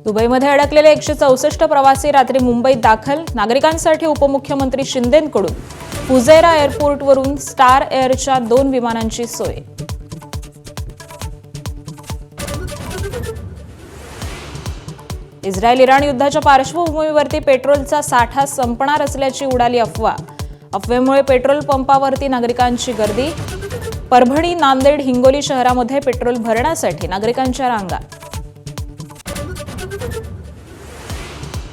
दुबईमध्ये अडकलेले 164 प्रवासी रात्री मुंबईत दाखल. नागरिकांसाठी उपमुख्यमंत्री शिंदेंकडून फुजेरा एअरपोर्टवरून स्टार एअरच्या 2 विमानांची सोय. इस्रायल-इराण युद्धाच्या पार्श्वभूमीवरती पेट्रोलचा साठा संपणार असल्याची उडाली अफवा. अफवेमुळे पेट्रोल पंपावरती नागरिकांची गर्दी. परभणी, नांदेड, हिंगोली शहरामध्ये पेट्रोल भरण्यासाठी नागरिकांच्या रांगा.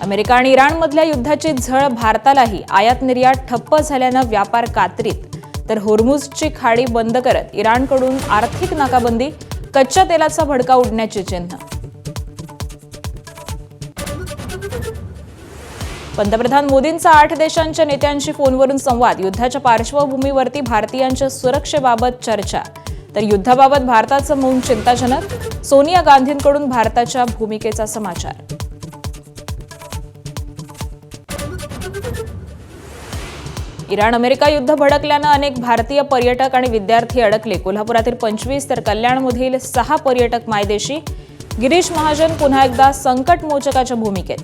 अमेरिका आणि इराणमधल्या युद्धाची झळ भारतालाही. आयात निर्यात ठप्प झाल्यानं व्यापार कात्रीत. तर होर्मुझची खाडी बंद करत इराणकडून आर्थिक नाकाबंदी. कच्च्या तेलाचा भडका उडण्याची चिन्ह. पंतप्रधान मोदींचा 8 देशांच्या नेत्यांशी फोनवरून संवाद. युद्धाच्या पार्श्वभूमीवरती भारतीयांच्या सुरक्षेबाबत चर्चा. तर युद्धाबाबत भारताचं मौन चिंताजनक. सोनिया गांधींकडून भारताच्या भूमिकेचा समाचार. इराण अमेरिका युद्ध भडकल्यानं अनेक भारतीय पर्यटक आणि विद्यार्थी अडकले. कोल्हापुरातील 25 तर कल्याणमधील 6 पर्यटक मायदेशी. गिरीश महाजन पुन्हा एकदा संकटमोचकाच्या भूमिकेत.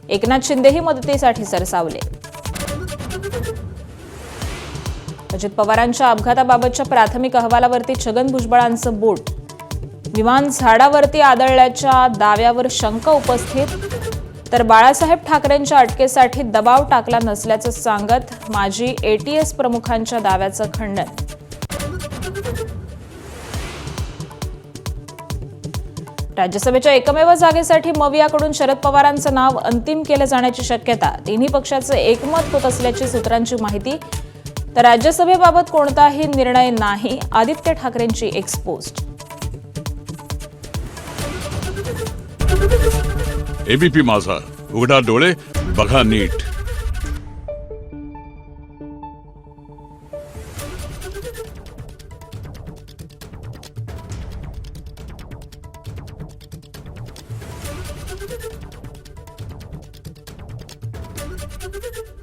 एकनाथ शिंदेही मदतीसाठी सरसावले. अजित पवारांच्या अपघाताबाबतच्या प्राथमिक अहवालावरती छगन भुजबळांचं बोट. विमान झाडावरती आदळल्याच्या दाव्यावर शंका उपस्थित. तर बाळासाहेब ठाकरेंच्या अटकेसाठी दबाव टाकला नसल्याचं सांगत माजी ATS प्रमुखांच्या दाव्याचं खंडन. राज्यसभेच्या एकमेव जागेसाठी मवियाकडून शरद पवारांचं नाव अंतिम केलं जाण्याची शक्यता. तिन्ही पक्षाचं एकमत होत असल्याची सूत्रांची माहिती. तर राज्यसभेबाबत कोणताही निर्णय नाही. आदित्य ठाकरेंची एक्सपोस्ट. ABP माझा, उघडा डोळे बघा नीट. Thank you.